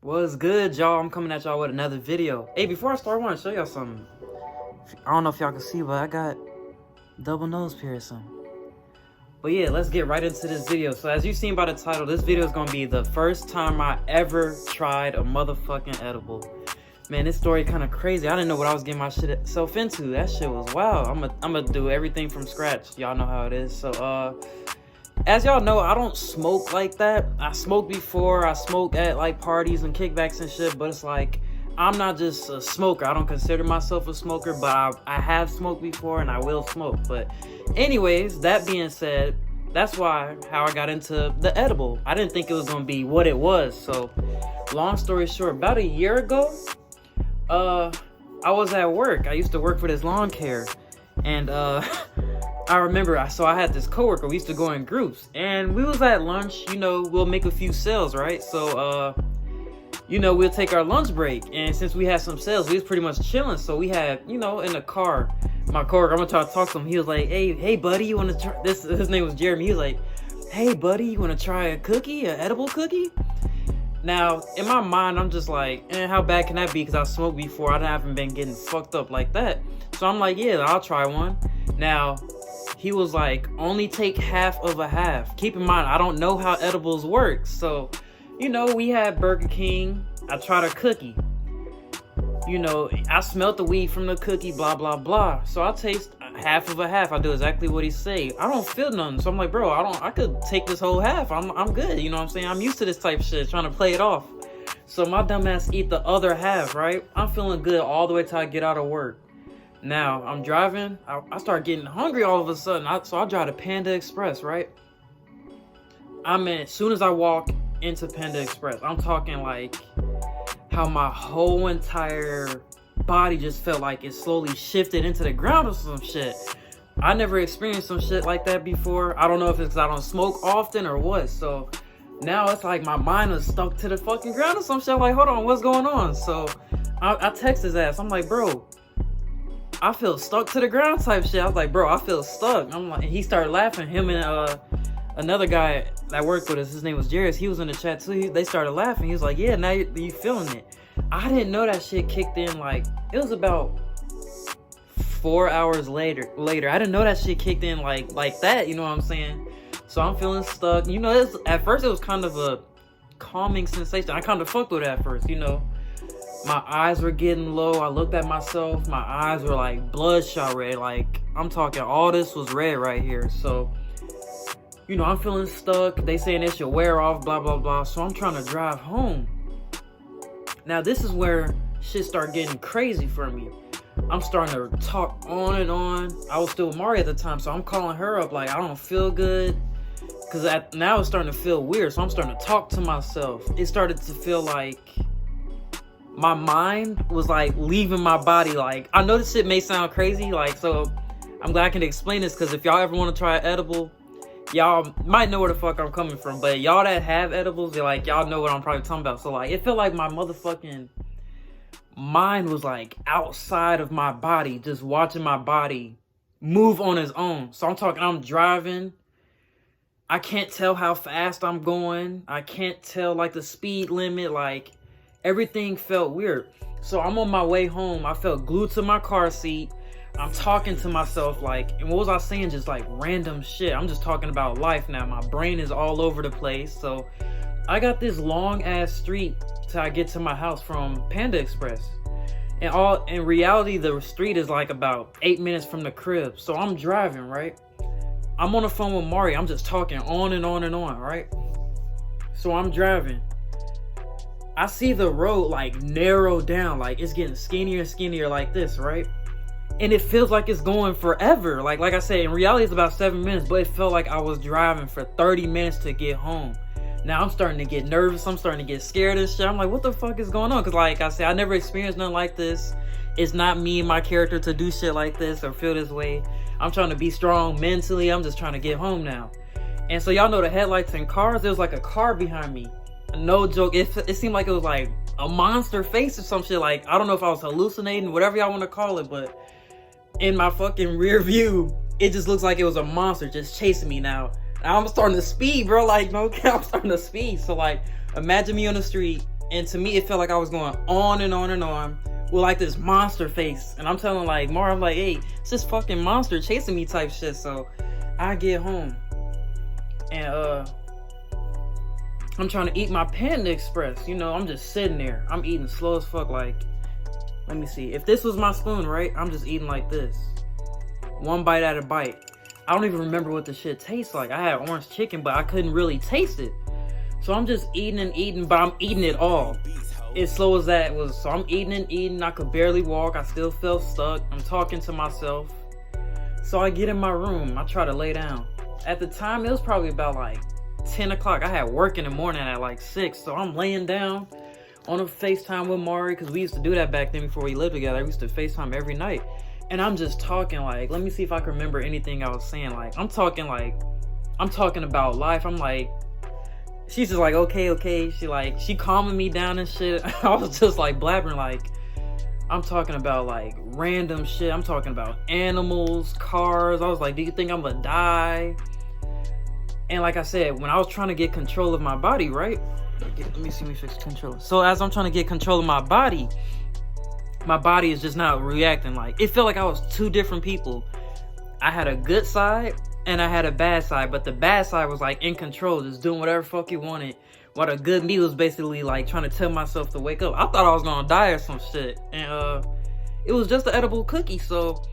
What's good, y'all? I'm coming at y'all with another video. Hey, before I start, I want to show y'all something. I don't know if y'all can see, but I got double nose piercing. But yeah, let's get right into this video. So as you've seen by the title, this video is going to be the first time I ever tried a motherfucking edible. Man, this story kind of crazy. I didn't know what I was getting myself into. That shit was wild. I'm gonna do everything from scratch. Y'all know how it is. So, as y'all know, I don't smoke like that. I smoked before. I smoked at like parties and kickbacks and shit, but it's like, I'm not just a smoker. I don't consider myself a smoker, but I have smoked before and I will smoke. But anyways, that being said, that's how I got into the edible. I didn't think it was gonna be what it was. So long story short, about a year ago, I was at work. I used to work for this lawn care, and I remember, I had this coworker. We used to go in groups, and we was at lunch. You know, we'll make a few sales, right? So, you know, we'll take our lunch break, and since we had some sales, we was pretty much chilling. So we had, you know, in the car, my coworker, I'm gonna try to talk to him. He was like, hey, buddy, you wanna try this? His name was Jeremy. He was like, hey, buddy, you wanna try a cookie, an edible cookie? Now, in my mind, I'm just like, how bad can that be? Because I smoked before. I haven't been getting fucked up like that. So I'm like, yeah, I'll try one. Now, he was like, only take half of a half. Keep in mind, I don't know how edibles work. So, you know, we had Burger King. I tried a cookie. You know, I smelled the weed from the cookie, blah, blah, blah. So I taste half of a half. I do exactly what he say. I don't feel nothing. So I'm like, bro, I could take this whole half. I'm good. You know what I'm saying? I'm used to this type of shit, trying to play it off. So my dumb ass eat the other half, right? I'm feeling good all the way till I get out of work. Now, I'm driving. I start getting hungry all of a sudden. So I drive to Panda Express, right? As soon as I walk into Panda Express, I'm talking like how my whole entire body just felt like it slowly shifted into the ground or some shit. I never experienced some shit like that before. I don't know if it's because I don't smoke often or what. So now it's like my mind is stuck to the fucking ground or some shit. Like, hold on, what's going on? So I text his ass. I'm like, bro, I feel stuck to the ground type shit. I was like, bro, I feel stuck. I'm like, he started laughing. Him and another guy that worked with us, his name was Jairus. He was in the chat too. They started laughing. He was like, yeah, now you feeling it. I didn't know that shit kicked in. Like, it was about 4 hours later. I didn't know that shit kicked in like that. You know what I'm saying? So I'm feeling stuck. You know, at first it was kind of a calming sensation. I kind of fucked with it at first, you know. My eyes were getting low. I looked at myself. My eyes were like bloodshot red. Like, I'm talking all this was red right here. So, you know, I'm feeling stuck. They saying it should wear off, blah, blah, blah. So I'm trying to drive home. Now, this is where shit started getting crazy for me. I'm starting to talk on and on. I was still with Mari at the time, so I'm calling her up like, I don't feel good. Because now it's starting to feel weird, so I'm starting to talk to myself. It started to feel like my mind was like leaving my body. Like, I know this shit may sound crazy, like, so I'm glad I can explain this, because if y'all ever want to try an edible, y'all might know where the fuck I'm coming from. But y'all that have edibles, like, y'all know what I'm probably talking about. So like, it felt like my motherfucking mind was like outside of my body, just watching my body move on its own. So I'm driving. I can't tell how fast I'm going. I can't tell like the speed limit. Like, everything felt weird. So I'm on my way home. I felt glued to my car seat. I'm talking to myself like, and what was I saying? Just like random shit. I'm just talking about life now. My brain is all over the place. So I got this long ass street till I get to my house from Panda Express. And in reality, the street is like about 8 minutes from the crib. So I'm driving, right? I'm on the phone with Mari. I'm just talking on and on and on, right? So I'm driving. I see the road like narrow down, like it's getting skinnier and skinnier like this, right? And it feels like it's going forever. Like I said, in reality, it's about 7 minutes, but it felt like I was driving for 30 minutes to get home. Now I'm starting to get nervous. I'm starting to get scared and shit. I'm like, what the fuck is going on? Because like I said, I never experienced nothing like this. It's not me and my character to do shit like this or feel this way. I'm trying to be strong mentally. I'm just trying to get home now. And so y'all know the headlights in cars. There was like a car behind me. No joke. It seemed like it was like a monster face or some shit. Like, I don't know if I was hallucinating, whatever y'all want to call it, but in my fucking rear view, it just looks like it was a monster just chasing me now. I'm starting to speed, bro. Like, no cap, I'm starting to speed. So, like, imagine me on the street And to me, it felt like I was going on and on and on with like this monster face. And I'm telling like Mara, I'm like, hey, it's this fucking monster chasing me type shit. So I get home and I'm trying to eat my Panda Express. You know, I'm just sitting there. I'm eating slow as fuck. Like, let me see. If this was my spoon, right? I'm just eating like this. One bite at a bite. I don't even remember what the shit tastes like. I had orange chicken, but I couldn't really taste it. So I'm just eating and eating, but I'm eating it all. As slow as that was. So I'm eating and eating. I could barely walk. I still felt stuck. I'm talking to myself. So I get in my room. I try to lay down. At the time, it was probably about like 10 o'clock. I had work in the morning at like 6. So I'm laying down on a FaceTime with Mari, because we used to do that back then before we lived together. We used to FaceTime every night. And I'm just talking like, let me see if I can remember anything I was saying. Like, I'm talking about life. I'm like, she's just like, okay. She calming me down and shit. I was just like blabbering, like, I'm talking about like random shit. I'm talking about animals, cars. I was like, do you think I'm gonna die? And like I said, when I was trying to get control of my body, right? Let me see me fix the controller. So as I'm trying to get control of my body is just not reacting. Like, it felt like I was two different people. I had a good side and I had a bad side, but the bad side was like in control, just doing whatever fuck he wanted. While the good me was basically like trying to tell myself to wake up. I thought I was gonna die or some shit. And it was just an edible cookie. So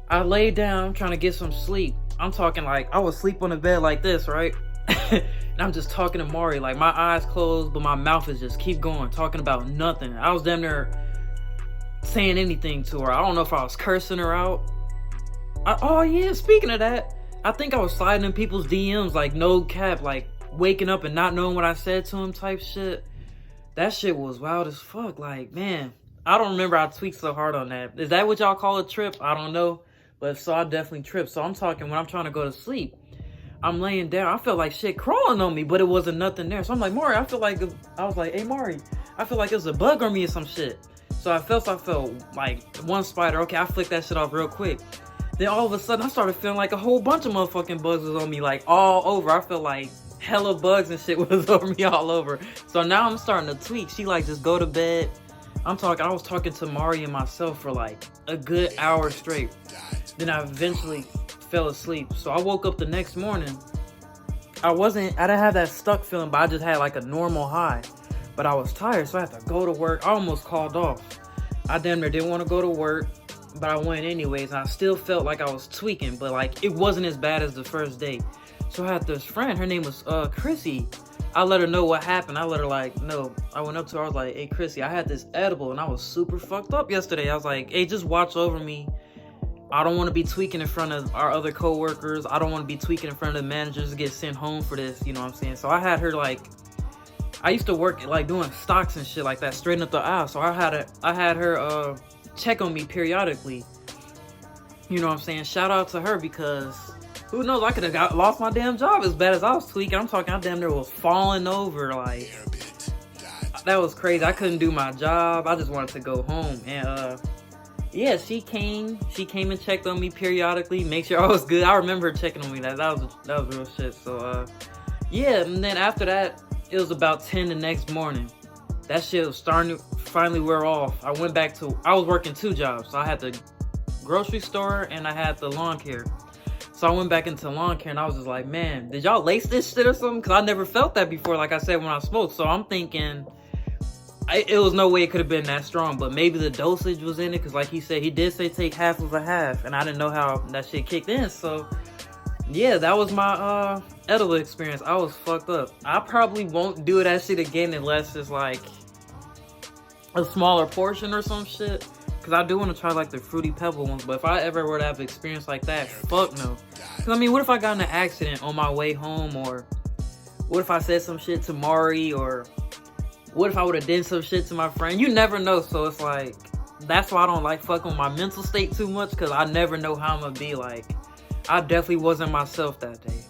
I laid down trying to get some sleep. I'm talking like I was asleep on the bed like this, right? And I'm just talking to Mari, like my eyes closed, but my mouth is just keep going, talking about nothing. I was damn near saying anything to her. I don't know if I was cursing her out. Oh yeah, speaking of that, I think I was sliding in people's DMs like no cap, like waking up and not knowing what I said to him type shit. That shit was wild as fuck. Like, man, I don't remember I tweaked so hard on that. Is that what y'all call a trip? I don't know. But so I definitely tripped. So I'm talking when I'm trying to go to sleep. I'm laying down. I felt like shit crawling on me, but it wasn't nothing there. So I'm like, Mari, I was like, hey Mari, I feel like it was a bug on me or some shit. So I felt like one spider. Okay, I flicked that shit off real quick. Then all of a sudden I started feeling like a whole bunch of motherfucking bugs was on me, like all over. I felt like hella bugs and shit was over me all over. So now I'm starting to tweak. She like, just go to bed. I was talking to Mari and myself for like a good hour straight. Then I eventually fell asleep. So I woke up the next morning. I didn't have that stuck feeling, but I just had like a normal high. But I was tired, so I had to go to work. I almost called off. I damn near didn't want to go to work, but I went anyways. And I still felt like I was tweaking, but like it wasn't as bad as the first day. So I had this friend, her name was Chrissy. I let her know what happened. I let her like, no. I went up to her, I was like, hey Chrissy, I had this edible and I was super fucked up yesterday. I was like, hey, just watch over me. I don't want to be tweaking in front of our other coworkers. I don't want to be tweaking in front of the managers to get sent home for this, you know what I'm saying? So I had her like, I used to work like doing stocks and shit like that, straight up the aisle. So I had her check on me periodically. You know what I'm saying? Shout out to her, because who knows, I could have lost my damn job as bad as I was tweaking. I'm talking, I damn near was falling over. Like, that was crazy. I couldn't do my job. I just wanted to go home. And yeah, she came and checked on me periodically, make sure I was good. I remember her checking on me. That was real shit. So yeah, and then after that, it was about 10 the next morning. That shit was starting to finally wear off. I was working 2 jobs. So I had the grocery store and I had the lawn care. So I went back into lawn care and I was just like, man, did y'all lace this shit or something? Because I never felt that before, like I said, when I smoked. So I'm thinking, it was no way it could have been that strong, but maybe the dosage was in it, because like he said, he did say take half of a half, and I didn't know how that shit kicked in. So yeah, that was my edible experience. I was fucked up. I probably won't do that shit again unless it's like a smaller portion or some shit, because I do want to try like the Fruity Pebble ones. But if I ever were to have an experience like that, fuck no. Because I mean, what if I got in an accident on my way home, or what if I said some shit to Mari, or what if I would have did some shit to my friend? You never know. So it's like, that's why I don't like fucking with my mental state too much, because I never know how I'm gonna be. Like, I definitely wasn't myself that day.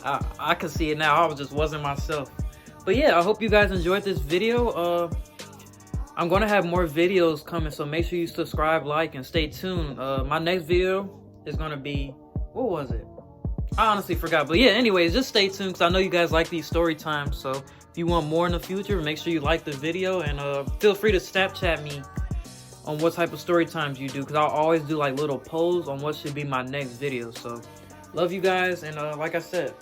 I can see it now. I just wasn't myself. But yeah, I hope you guys enjoyed this video. I'm gonna have more videos coming, so make sure you subscribe, like, and stay tuned. My next video is gonna be, what was it? I honestly forgot. But yeah, anyways, just stay tuned, because I know you guys like these story times. So if you want more in the future, make sure you like the video, and feel free to Snapchat me on what type of story times you do, because I'll always do like little polls on what should be my next video. So love you guys, and like I said,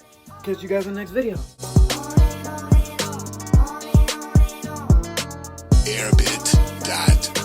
catch you guys in the next video. Airbit.com